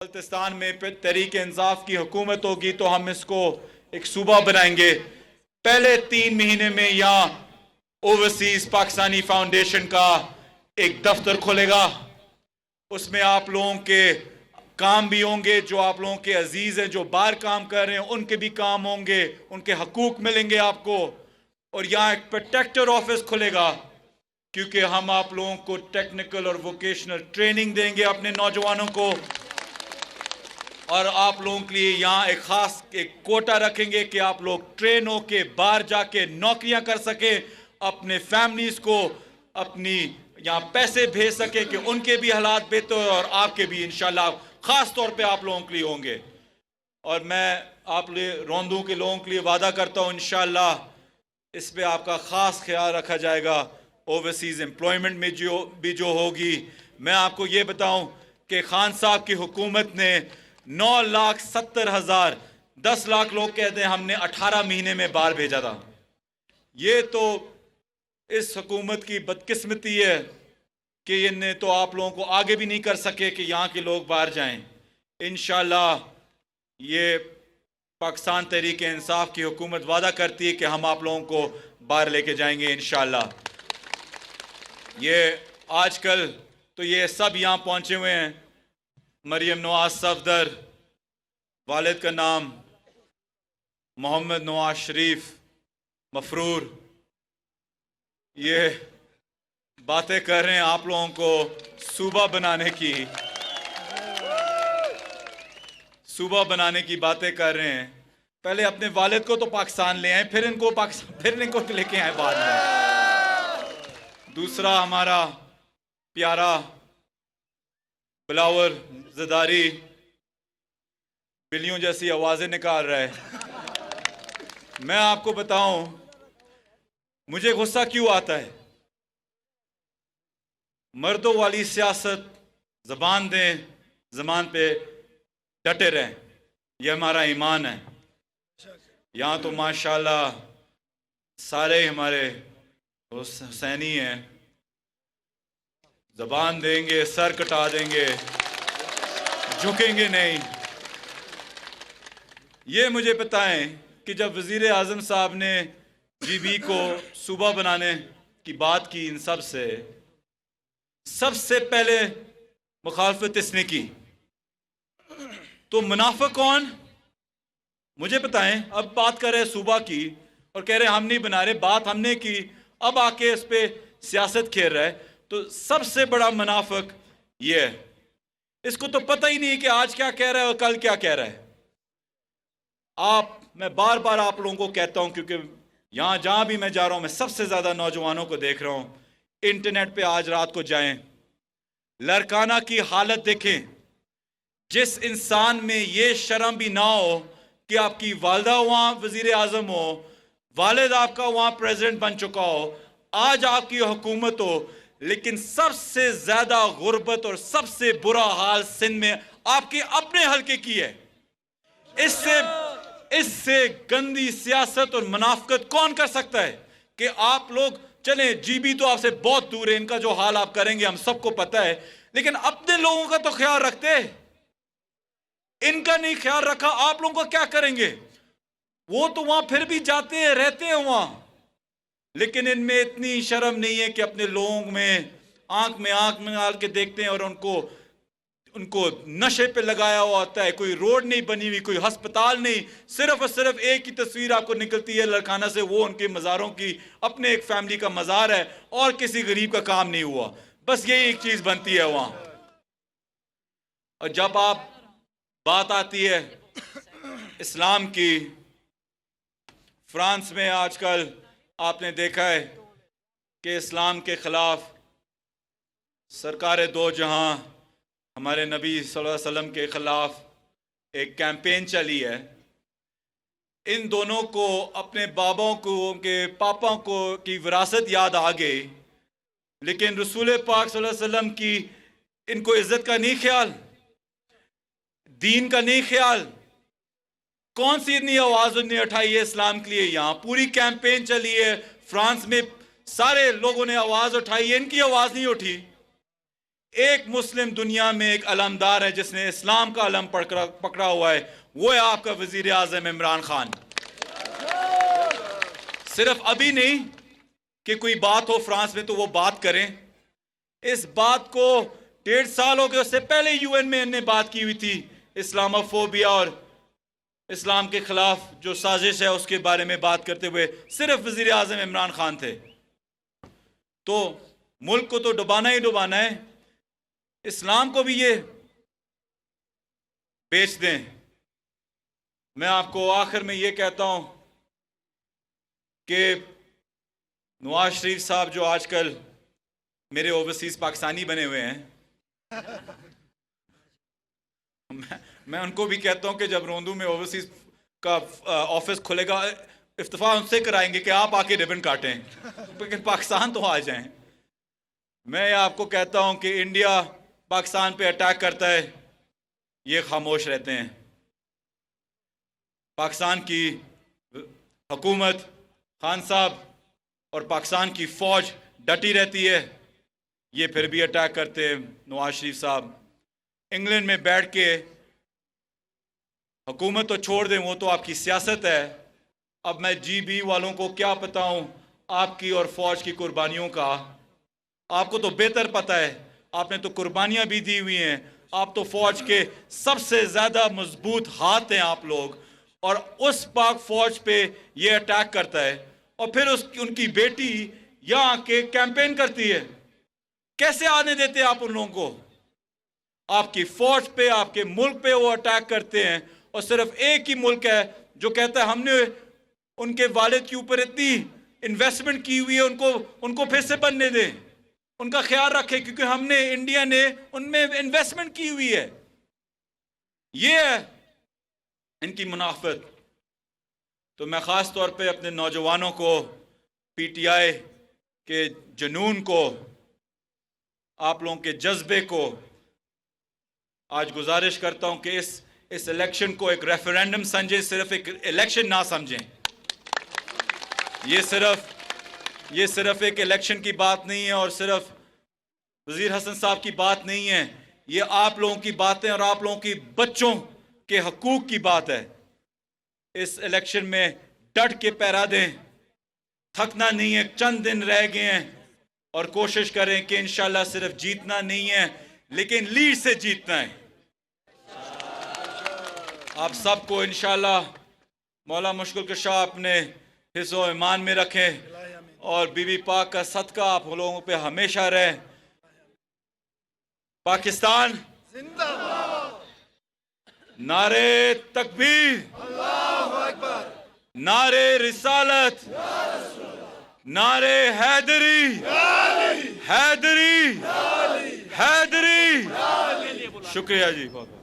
बल्तिस्तान में तहरीक इंसाफ की हुकूमत होगी तो हम इसको एक सूबा बनाएंगे। पहले 3 महीने में यहाँ ओवरसीज पाकिस्तानी फाउंडेशन का एक दफ्तर खुलेगा। उसमें आप लोगों के काम भी होंगे, जो आप लोगों के अजीज हैं जो बाहर काम कर रहे हैं उनके भी काम होंगे, उनके हकूक मिलेंगे आपको। और यहाँ एक प्रोटेक्टर ऑफिस खुलेगा क्योंकि हम आप लोगों को टेक्निकल और वोकेशनल ट्रेनिंग देंगे अपने नौजवानों को। और आप लोगों के लिए यहाँ एक खास एक कोटा रखेंगे कि आप लोग ट्रेन होके बाहर जाके नौकरियां कर सके, अपने फैमिलीज को अपनी यहाँ पैसे भेज सके कि उनके भी हालात बेहतर हो और आपके भी इंशाल्लाह खास तौर पे आप लोगों के लिए होंगे। और मैं आप रोंदू के लोगों के लिए वादा करता हूँ इंशाल्लाह इस पे आपका खास ख्याल रखा जाएगा। ओवरसीज एम्प्लॉयमेंट में जो होगी, मैं आपको ये बताऊं कि खान साहब की हुकूमत ने 9,70,000 10 लाख लोग कहते हैं हमने 18 महीने में बाहर भेजा था। ये तो इस हुकूमत की बदकिस्मती है कि इन्हें तो आप लोगों को आगे भी नहीं कर सके कि यहाँ के लोग बाहर जाएं। इंशाल्लाह ये पाकिस्तान तहरीक इंसाफ की हुकूमत वादा करती है कि हम आप लोगों को बाहर लेके जाएंगे इंशाल्लाह। ये आजकल तो ये सब यहाँ पहुँचे हुए हैं। मरियम नवाज सफदर, वालिद का नाम मोहम्मद नवाज शरीफ मफरूर, ये बातें कर रहे हैं आप लोगों को सूबा बनाने की बातें कर रहे हैं। पहले अपने वालिद को तो पाकिस्तान ले आए, फिर इनको लेके आए बाद में। दूसरा हमारा प्यारा बिलावल ज़रदारी बिल्लियों जैसी आवाजें निकाल रहा है। मैं आपको बताऊं मुझे गुस्सा क्यों आता है। मर्दों वाली सियासत, जबान दें, जबान पे डटे रहें, यह हमारा ईमान है। यहाँ तो माशाल्लाह सारे हमारे हुसैनी हैं, जबान देंगे, सर कटा देंगे, झुकेंगे नहीं। ये मुझे बताएं कि जब वजीर आजम साहब ने GB को सूबा बनाने की बात की, इन सबसे पहले मुखालफत इसने की, तो मुनाफिक कौन मुझे बताएं। अब बात कर रहे सूबा की और कह रहे हम नहीं बना रहे, बात हमने की, अब आके इस पे सियासत खेल रहा है। तो सबसे बड़ा मुनाफिक ये है, इसको तो पता ही नहीं कि आज क्या कह रहा है और कल क्या कह रहा है। मैं बार बार आप लोगों को कहता हूं क्योंकि यहां जहां भी मैं जा रहा हूं मैं सबसे ज्यादा नौजवानों को देख रहा हूं। इंटरनेट पे आज रात को जाएं, लड़काना की हालत देखें। जिस इंसान में ये शर्म भी ना हो कि आपकी वालदा वहां वजीर आजम हो, वालिद आपका वहां प्रेसिडेंट बन चुका हो, आज आपकी हुकूमत हो, लेकिन सबसे ज्यादा गुर्बत और सबसे बुरा हाल सिंध में आपके अपने हल्के की है। इससे गंदी सियासत और मुनाफिकत कौन कर सकता है कि आप लोग चले। GB तो आपसे बहुत दूर है, इनका जो हाल आप करेंगे हम सबको पता है, लेकिन अपने लोगों का तो ख्याल रखते, इनका नहीं ख्याल रखा, आप लोगों को क्या करेंगे। वो तो वहां फिर भी जाते हैं, रहते हैं वहां, लेकिन इनमें इतनी शर्म नहीं है कि अपने लोगों में आंख में डाल के देखते हैं और उनको नशे पे लगाया हुआ होता है। कोई रोड नहीं बनी हुई, कोई अस्पताल नहीं, सिर्फ और सिर्फ एक ही तस्वीर आपको निकलती है लड़काना से, वो उनके मज़ारों की, अपने एक फैमिली का मज़ार है और किसी गरीब का काम नहीं हुआ, बस यही एक चीज बनती है वहां। और जब बात आती है इस्लाम की, फ्रांस में आजकल आपने देखा है कि इस्लाम के खिलाफ सरकार दो जहां हमारे नबी सल्लल्लाहु अलैहि वसल्लम के खिलाफ एक कैंपेन चली है। इन दोनों को अपने बाबों को, उनके पापा को की विरासत याद आ गई, लेकिन रसूल पाक सल्लल्लाहु अलैहि वसल्लम की इनको इज्जत का नहीं ख्याल, दीन का नहीं ख्याल। कौन सी इतनी आवाज उन्हें उठाई है इस्लाम के लिए। यहां पूरी कैंपेन चली है, फ्रांस में सारे लोगों ने आवाज उठाई है, इनकी आवाज नहीं उठी। एक मुस्लिम दुनिया में एक अलमदार है जिसने इस्लाम का अलम पकड़ा हुआ है, वो है आपका वजीर आजम इमरान खान। सिर्फ अभी नहीं कि कोई बात हो फ्रांस में तो वो बात करें, इस बात को 1.5 साल हो गए, उससे पहले यूएन में इन्हें बात की हुई थी। इस्लामोफोबिया और इस्लाम के खिलाफ जो साजिश है उसके बारे में बात करते हुए सिर्फ वजीर आजम इमरान खान थे। तो मुल्क को तो डुबाना ही डुबाना है, इस्लाम को भी ये बेच दें। मैं आपको आखिर में ये कहता हूं कि नवाज शरीफ साहब जो आजकल मेरे ओवरसीज पाकिस्तानी बने हुए हैं, मैं उनको भी कहता हूं कि जब रोंदू में ओवरसीज का ऑफिस खुलेगा, इफ्तिफा उनसे कराएंगे कि आप आके रिबन काटें, लेकिन पाकिस्तान तो आ जाएं। मैं आपको कहता हूं कि इंडिया पाकिस्तान पे अटैक करता है, ये खामोश रहते हैं। पाकिस्तान की हुकूमत, खान साहब और पाकिस्तान की फौज डटी रहती है, ये फिर भी अटैक करते हैं। नवाज शरीफ साहब इंग्लैंड में बैठ के हुकूमत तो छोड़ दें, वो तो आपकी सियासत है। अब मैं GB वालों को क्या बताऊं आपकी और फौज की कुर्बानियों का। आपको तो बेहतर पता है, आपने तो कुर्बानियां भी दी हुई हैं। आप तो फौज के सबसे ज्यादा मजबूत हाथ हैं आप लोग, और उस पाक फौज पे ये अटैक करता है और फिर उनकी बेटी यहां के कैंपेन करती है। कैसे आने देते आप उन लोगों को? आपकी फौज पे, आपके मुल्क पे वो अटैक करते हैं, और सिर्फ एक ही मुल्क है जो कहता है हमने उनके वालिद के ऊपर इतनी इन्वेस्टमेंट की हुई है, उनको फिर से बनने दें, उनका ख्याल रखें, क्योंकि हमने, इंडिया ने उनमें इन्वेस्टमेंट की हुई है। ये है इनकी मुनाफत। तो मैं खास तौर पे अपने नौजवानों को, PTI के जुनून को, आप लोगों के जज्बे को आज गुजारिश करता हूं कि इस इलेक्शन को एक रेफरेंडम समझें, सिर्फ एक इलेक्शन ना समझें। ये सिर्फ एक इलेक्शन की बात नहीं है और सिर्फ वजीर हसन साहब की बात नहीं है, ये आप लोगों की बातें और आप लोगों की बच्चों के हकूक की बात है। इस इलेक्शन में डट के पहरा दें, थकना नहीं है, चंद दिन रह गए हैं, और कोशिश करें कि इंशाल्लाह सिर्फ जीतना नहीं है लेकिन लीड से जीतना है। आप सबको इंशाल्लाह मौला मुश्किल कुशा अपने हिस्सों ईमान में रखें और बीबी पाक का सदका आप लोगों पे हमेशा रहे। पाकिस्तान जिंदाबाद, नारे तकबीर, अल्लाहु अकबर, नारे रिसालत, नारे हैदरी, हैदरी, हैदरी। शुक्रिया जी बहुत।